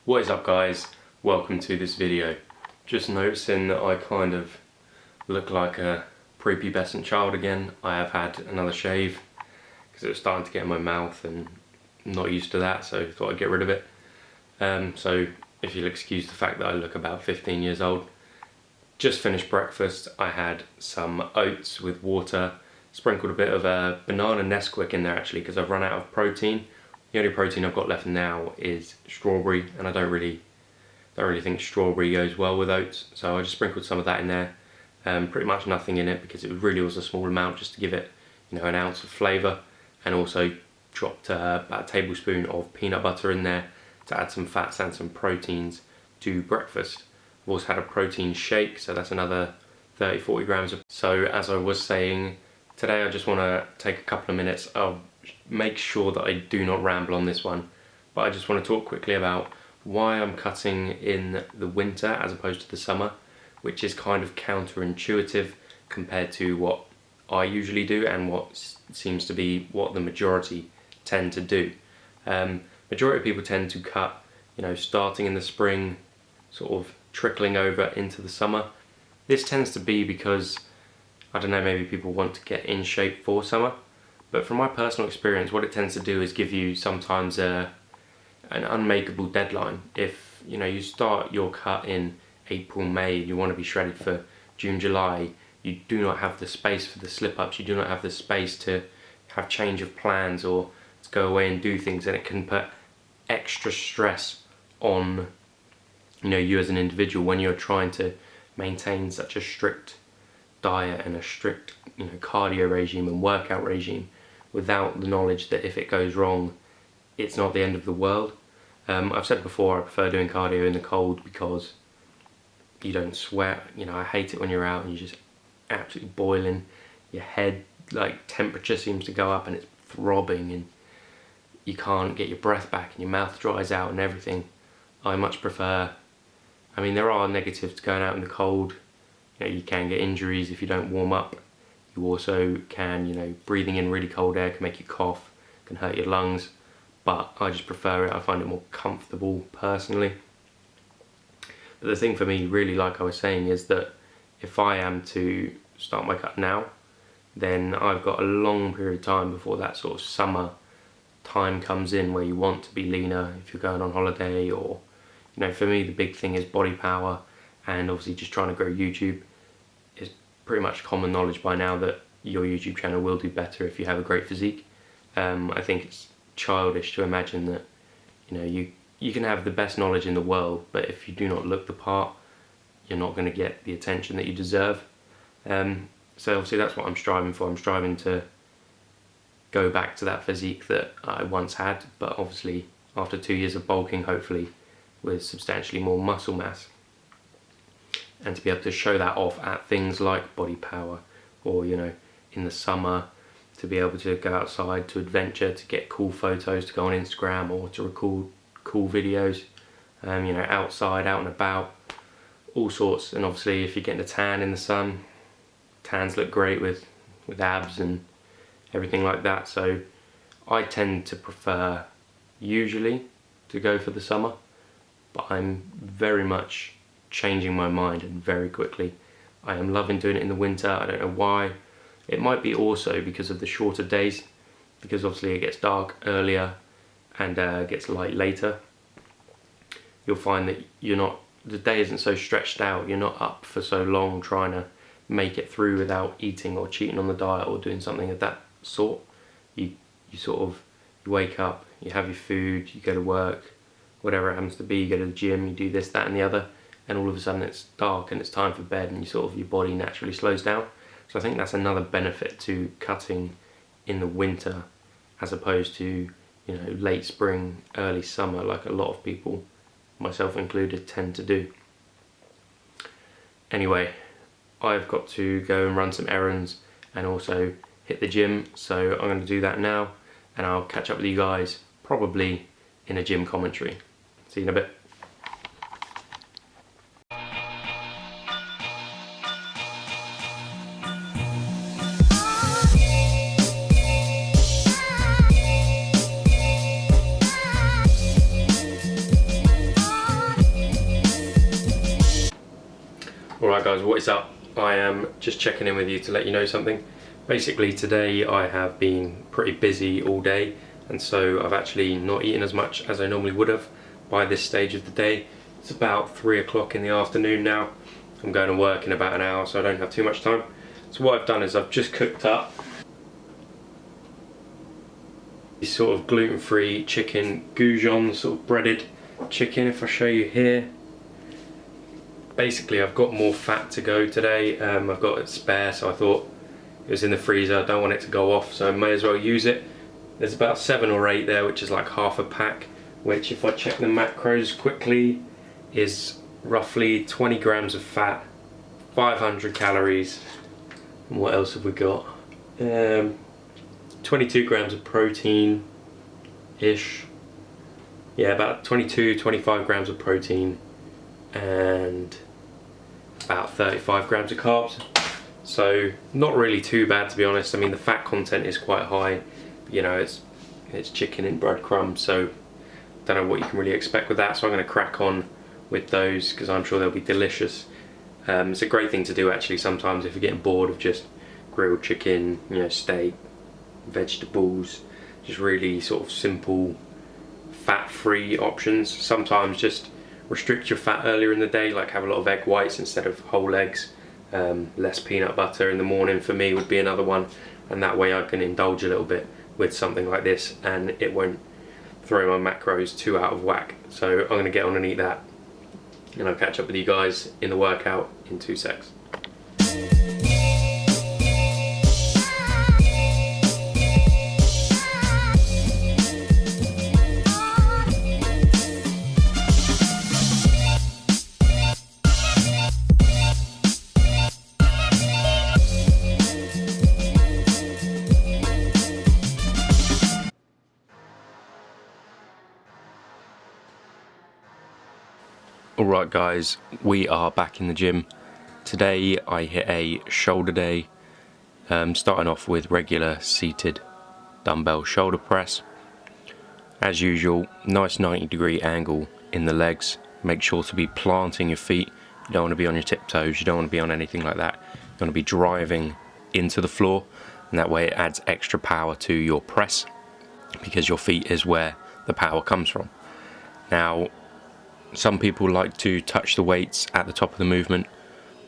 What is up guys, welcome to this video. Just noticing that I kind of look like a prepubescent child again. I have had another shave because it was starting to get in my mouth and I'm not used to that, so I thought I'd get rid of it. So if you'll excuse the fact that I look about 15 years old. Just finished breakfast. I had some oats with water, sprinkled a bit of a banana Nesquik in there actually because I've run out of protein. The only protein I've got left now is strawberry, and I don't really think strawberry goes well with oats, so I just sprinkled some of that in there. Pretty much nothing in it because it really was a small amount just to give it, an ounce of flavour, and also dropped about a tablespoon of peanut butter in there to add some fats and some proteins to breakfast. I've also had a protein shake, so that's another 30-40 grams. So as I was saying, today I just want to take a couple of minutes. I'll make sure that I do not ramble on this one, but I just want to talk quickly about why I'm cutting in the winter as opposed to the summer, which is kind of counterintuitive compared to what I usually do and what seems to be what the majority tend to do. Majority of people tend to cut, starting in the spring, sort of trickling over into the summer. This tends to be because, I don't know, maybe people want to get in shape for summer. But from my personal experience, what it tends to do is give you sometimes an unmakeable deadline. If you start your cut in April, May, you want to be shredded for June, July, you do not have the space for the slip-ups, you do not have the space to have change of plans or to go away and do things, and it can put extra stress on you as an individual when you're trying to maintain such a strict diet and a strict cardio regime and workout regime without the knowledge that if it goes wrong, it's not the end of the world. I've said before, I prefer doing cardio in the cold because you don't sweat. I hate it when you're out and you're just absolutely boiling. Your head, temperature seems to go up and it's throbbing and you can't get your breath back and your mouth dries out and everything. I much prefer, there are negatives to going out in the cold. You can get injuries if you don't warm up. You also can, breathing in really cold air can make you cough, can hurt your lungs, but I just prefer it. I find it more comfortable personally. But the thing for me, really, like I was saying, is that if I am to start my cut now, then I've got a long period of time before that sort of summer time comes in where you want to be leaner if you're going on holiday, or, for me the big thing is body power, and obviously just trying to grow YouTube. It's pretty much common knowledge by now that your YouTube channel will do better if you have a great physique. I think it's childish to imagine that you can have the best knowledge in the world, but if you do not look the part, you're not going to get the attention that you deserve. So obviously that's what I'm striving for. I'm striving to go back to that physique that I once had, but obviously after 2 years of bulking, hopefully with substantially more muscle mass, and to be able to show that off at things like Body Power, or in the summer, to be able to go outside to adventure, to get cool photos to go on Instagram, or to record cool videos, outside, out and about, all sorts. And obviously if you're getting a tan in the sun, tans look great with abs and everything like that. So I tend to prefer usually to go for the summer, but I'm very much changing my mind, and very quickly. I am loving doing it in the winter. I don't know why. It might be also because of the shorter days, because obviously it gets dark earlier and gets light later. You'll find that the day isn't so stretched out. You're not up for so long trying to make it through without eating or cheating on the diet or doing something of that sort. You wake up, you have your food, you go to work, whatever it happens to be, you go to the gym, you do this, that and the other, and all of a sudden it's dark and it's time for bed, and your body naturally slows down. So I think that's another benefit to cutting in the winter as opposed to late spring, early summer, like a lot of people, myself included, tend to do. Anyway, I've got to go and run some errands and also hit the gym, so I'm going to do that now, and I'll catch up with you guys probably in a gym commentary. See you in a bit. guys, what is up? I am just checking in with you to let you know something. Basically today I have been pretty busy all day, and so I've actually not eaten as much as I normally would have by this stage of the day. It's about 3 o'clock in the afternoon now. I'm going to work in about an hour, so I don't have too much time. So what I've done is I've just cooked up this sort of gluten-free chicken goujon, sort of breaded chicken, if I show you here. Basically I've got more fat to go today. I've got it spare, so I thought it was in the freezer, I don't want it to go off, so I may as well use it. There's about 7 or 8 there, which is like half a pack, which if I check the macros quickly is roughly 20 grams of fat, 500 calories, and what else have we got? 22 grams of protein ish. Yeah, about 25 grams of protein and about 35 grams of carbs. So not really too bad, to be honest. I mean, the fat content is quite high, but, you know, it's chicken and breadcrumbs, so don't know what you can really expect with that. So I'm going to crack on with those because I'm sure they'll be delicious. It's a great thing to do actually sometimes if you're getting bored of just grilled chicken, you know, steak, vegetables, just really sort of simple fat-free options. Sometimes just restrict your fat earlier in the day, like have a lot of egg whites instead of whole eggs. Less peanut butter in the morning for me would be another one, and that way I can indulge a little bit with something like this and it won't throw my macros too out of whack. So I'm going to get on and eat that, and I'll catch up with you guys in the workout in 2 secs. Alright guys, we are back in the gym. Today I hit a shoulder day, starting off with regular seated dumbbell shoulder press. As usual, nice 90-degree angle in the legs. Make sure to be planting your feet. You don't want to be on your tiptoes, you don't want to be on anything like that. You want to be driving into the floor, and that way it adds extra power to your press because your feet is where the power comes from. Now, some people like to touch the weights at the top of the movement.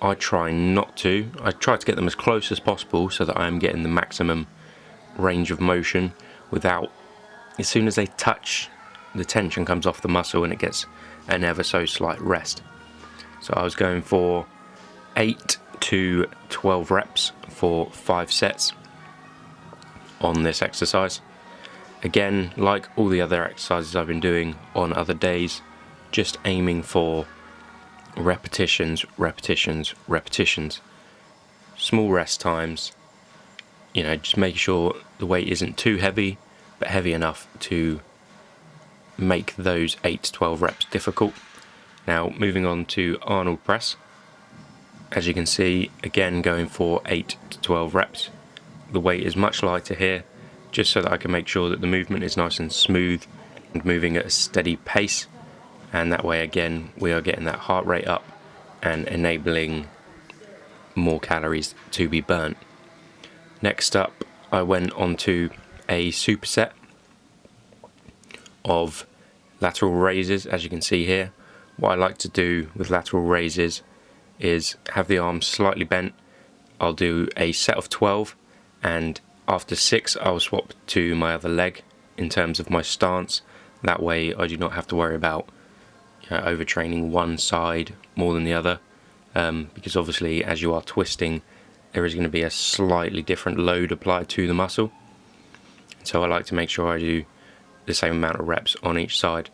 I try not to. I try to get them as close as possible so that I am getting the maximum range of motion without, as soon as they touch, the tension comes off the muscle and it gets an ever so slight rest. So I was going for 8 to 12 reps for 5 sets on this exercise. Again, like all the other exercises I've been doing on other days, just aiming for repetitions, repetitions, repetitions. Small rest times, you know, just making sure the weight isn't too heavy, but heavy enough to make those 8 to 12 reps difficult. Now, moving on to Arnold press. As you can see, again, going for 8 to 12 reps. The weight is much lighter here, just so that I can make sure that the movement is nice and smooth and moving at a steady pace. And that way again we are getting that heart rate up and enabling more calories to be burnt. Next up, I went on to a superset of lateral raises. As you can see here, what I like to do with lateral raises is have the arms slightly bent. I'll do a set of 12, and after 6 I'll swap to my other leg in terms of my stance. That way I do not have to worry about overtraining one side more than the other, because obviously as you are twisting there is going to be a slightly different load applied to the muscle. So I like to make sure I do the same amount of reps on each side.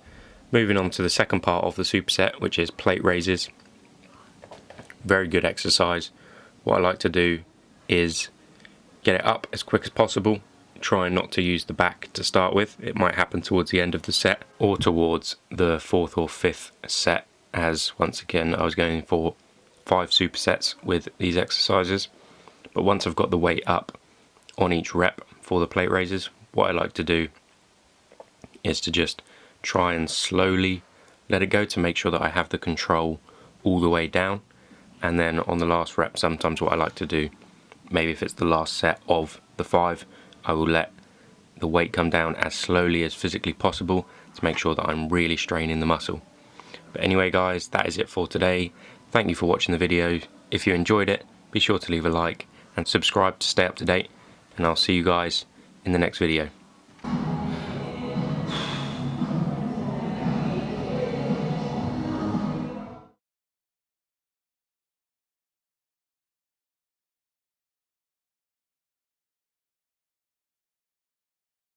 Moving on to the second part of the superset, which is plate raises. Very good exercise. What I like to do is get it up as quick as possible. Try not to use the back to start with. It might happen towards the end of the set or towards the 4th or 5th set, as once again I was going for 5 supersets with these exercises. But once I've got the weight up on each rep for the plate raises, what I like to do is to just try and slowly let it go to make sure that I have the control all the way down, and then on the last rep, sometimes what I like to do, maybe if it's the last set of the 5, I will let the weight come down as slowly as physically possible to make sure that I'm really straining the muscle. But anyway guys, that is it for today. Thank you for watching the video. If you enjoyed it, be sure to leave a like and subscribe to stay up to date, and I'll see you guys in the next video.